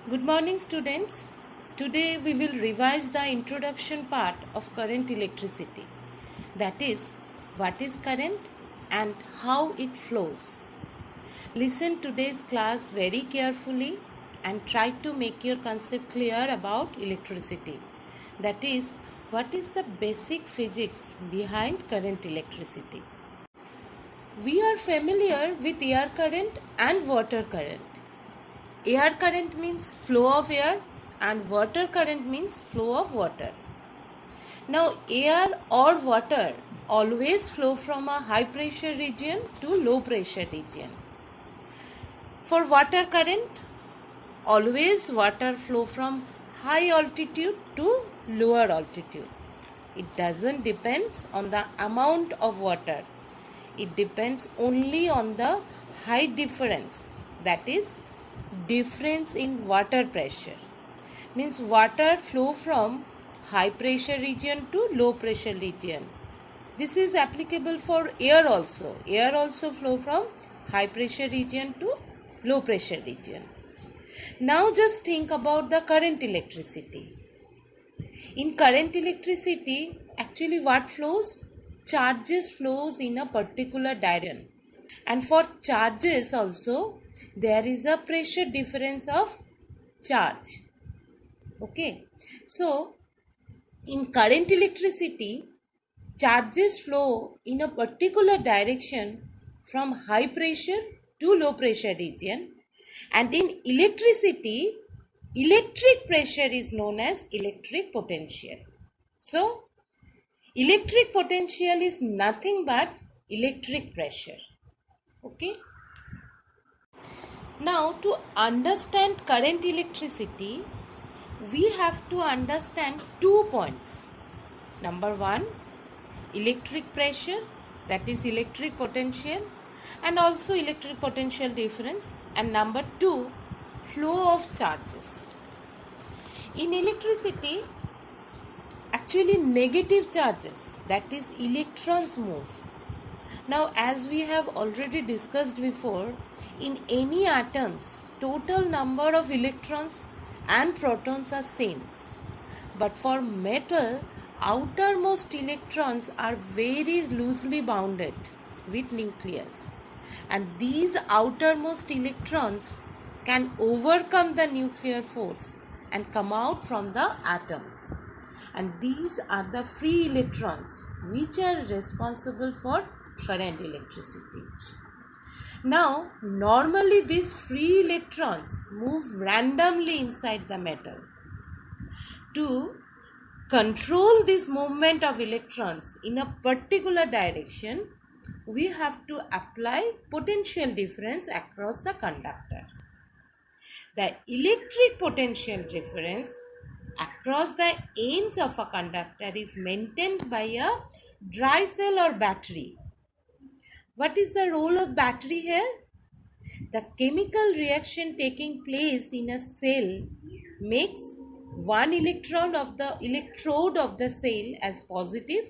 Good morning, students. Today we will revise the introduction part of current electricity. That is, what is current and how it flows. Listen today's class very carefully and try to make your concept clear about electricity. That is, what is the basic physics behind current electricity. We are familiar with air current and water current. Air current means flow of air and water current means flow of water. Now air or water always flow from a high pressure region to low pressure region. For water current, always water flow from high altitude to lower altitude. It doesn't depend on the amount of water. It depends only on the height difference, that is difference in water pressure. Means water flow from high pressure region to low pressure region. This is applicable for air also. Air also flow from high pressure region to low pressure region. Now just think about the current electricity. In current electricity, actually what flows? Charges flows in a particular direction. And for charges also, there is a pressure difference of charge. Okay. So, in current electricity, charges flow in a particular direction from high pressure to low pressure region. And in electricity, electric pressure is known as electric potential. So, electric potential is nothing but electric pressure. Okay. Now, to understand current electricity, we have to understand 2 points. Number 1, electric pressure, that is electric potential, and also electric potential difference. And number 2, flow of charges. In electricity, actually negative charges, that is electrons, move. Now, as we have already discussed before, in any atoms, total number of electrons and protons are same. But for metal, outermost electrons are very loosely bounded with nucleus. And these outermost electrons can overcome the nuclear force and come out from the atoms. And these are the free electrons which are responsible for current electricity. Now, normally these free electrons move randomly inside the metal. To control this movement of electrons in a particular direction, we have to apply potential difference across the conductor. The electric potential difference across the ends of a conductor is maintained by a dry cell or battery. What is the role of battery here? The chemical reaction taking place in a cell makes one electrode of the cell as positive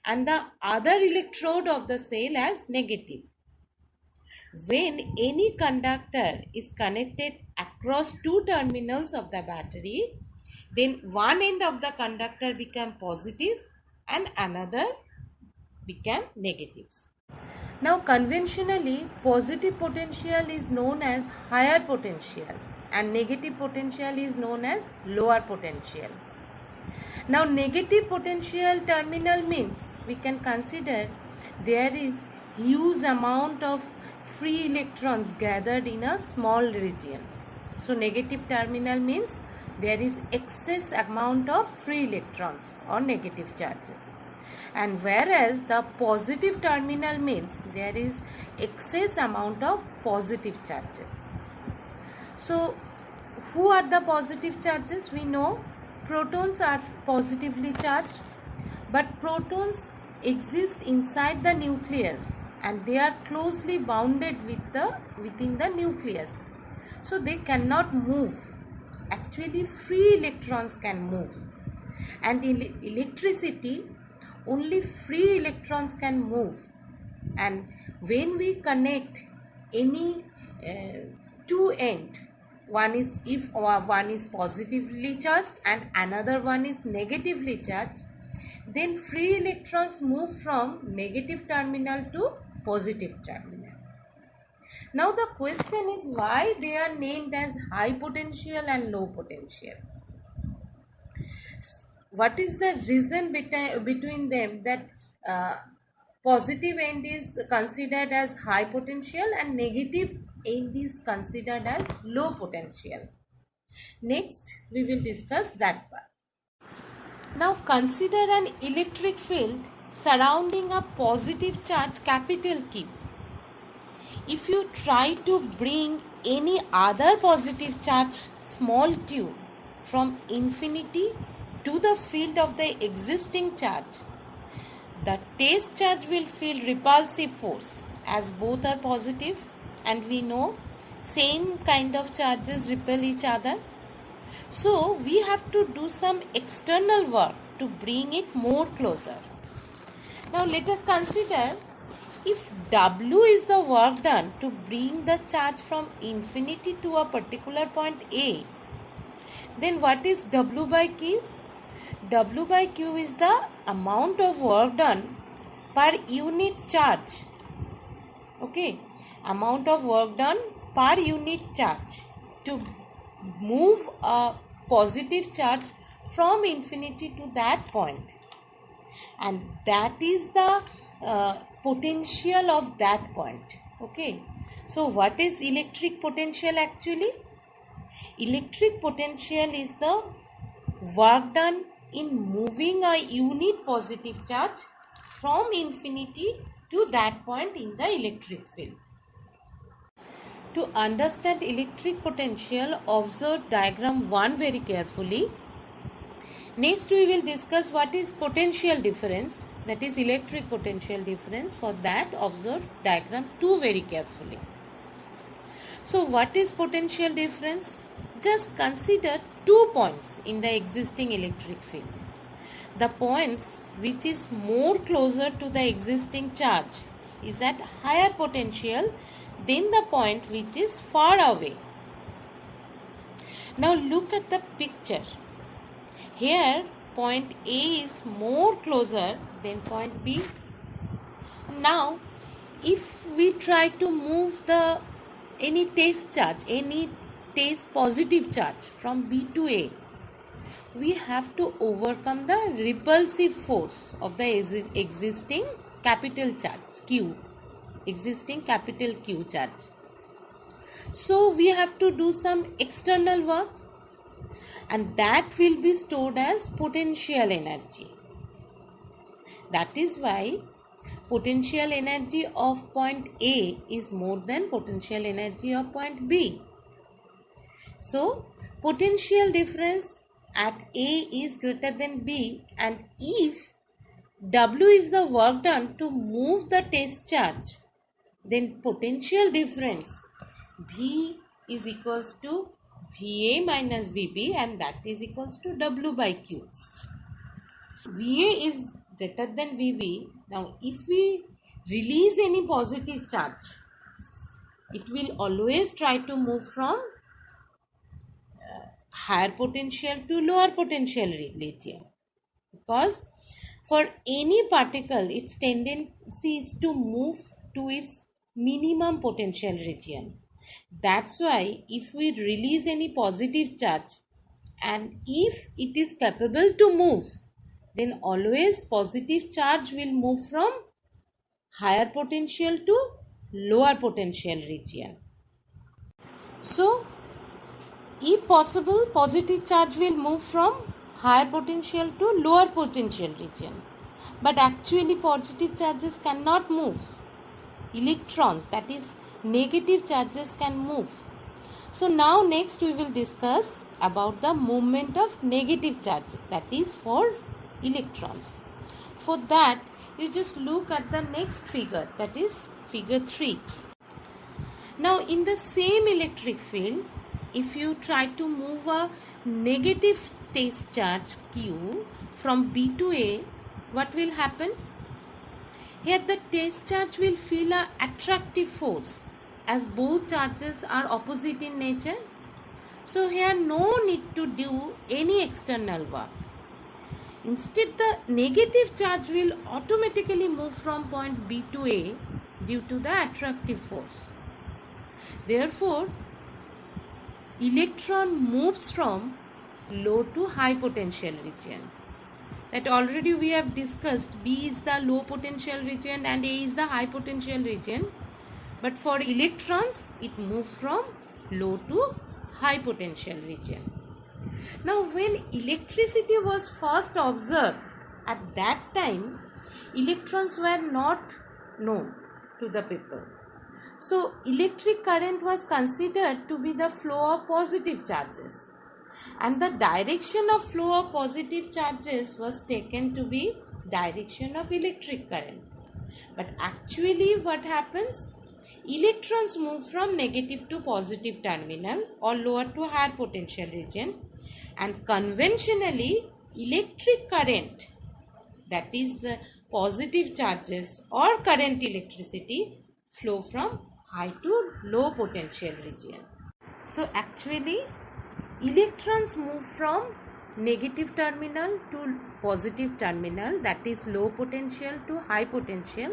and the other electrode of the cell as negative. When any conductor is connected across two terminals of the battery, then one end of the conductor become positive and another become negative. Now, conventionally, positive potential is known as higher potential and negative potential is known as lower potential. Now, negative potential terminal means we can consider there is huge amount of free electrons gathered in a small region. So, negative terminal means there is excess amount of free electrons or negative charges. And whereas the positive terminal means there is excess amount of positive charges. So, who are the positive charges? We know protons are positively charged, but protons exist inside the nucleus and they are closely bounded within the nucleus. So, they cannot move. Actually, free electrons can move. And in electricity, only free electrons can move. And when we connect any two end one is if one is positively charged and another one is negatively charged, then free electrons move from negative terminal to positive terminal. Now the question is why they are named as high potential and low potential. What is the reason between them that positive end is considered as high potential and negative end is considered as low potential? Next, we will discuss that part. Now consider an electric field surrounding a positive charge capital Q. If you try to bring any other positive charge small q from infinity to the field of the existing charge, the test charge will feel repulsive force as both are positive, and we know same kind of charges repel each other. So we have to do some external work to bring it more closer. Now let us consider, if W is the work done to bring the charge from infinity to a particular point A, then what is W by Q? W by Q is the amount of work done per unit charge. Okay, amount of work done per unit charge to move a positive charge from infinity to that point, and that is the potential of that point. Okay, so what is electric potential actually? Electric potential is the work done in moving a unit positive charge from infinity to that point in the electric field. To understand electric potential, observe diagram 1 very carefully. Next, we will discuss what is potential difference, that is electric potential difference. For that, observe diagram 2 very carefully. So, what is potential difference? Just consider 2 points in the existing electric field. The points which is more closer to the existing charge is at higher potential than the point which is far away. Now look at the picture. Here point A is more closer than point B. Now if we try to move any test charge, any test positive charge from B to A, we have to overcome the repulsive force of the existing capital charge Q, existing capital Q charge. So we have to do some external work, and that will be stored as potential energy. That is why potential energy of point A is more than potential energy of point B. So potential difference at A is greater than B, and if W is the work done to move the test charge, then potential difference V is equals to VA minus VB, and that is equals to W by Q. VA is greater than VB. Now if we release any positive charge, it will always try to move from higher potential to lower potential region, because for any particle its tendency is to move to its minimum potential region. That's why if we release any positive charge and if it is capable to move, then always positive charge will move from higher potential to lower potential region. So if possible, positive charge will move from higher potential to lower potential region. But actually positive charges cannot move. Electrons, that is negative charges, can move. So now next we will discuss about the movement of negative charge, that is for electrons. For that, you just look at the next figure, that is figure 3. Now in the same electric field, if you try to move a negative test charge Q from B to A, what will happen? Here the test charge will feel an attractive force as both charges are opposite in nature. So here no need to do any external work. Instead, the negative charge will automatically move from point B to A due to the attractive force. Therefore, electron moves from low to high potential region. That already we have discussed. B is the low potential region and A is the high potential region. But for electrons, it moves from low to high potential region. Now, when electricity was first observed, at that time, electrons were not known to the people. So, electric current was considered to be the flow of positive charges. And the direction of flow of positive charges was taken to be direction of electric current. But actually what happens? Electrons move from negative to positive terminal or lower to higher potential region, and conventionally electric current, that is the positive charges or current electricity, flow from high to low potential region. So actually electrons move from negative terminal to positive terminal, that is low potential to high potential,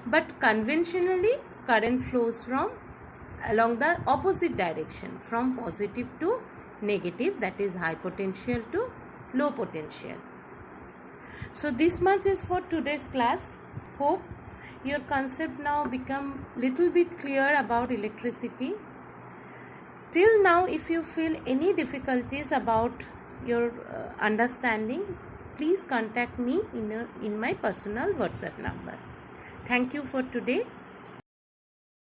but conventionally current flows from along the opposite direction, from positive to negative, that is high potential to low potential. So this much is for today's class. Hope your concept now become little bit clear about electricity. Till now, if you feel any difficulties about your understanding, please contact me in my personal WhatsApp number. Thank you for today.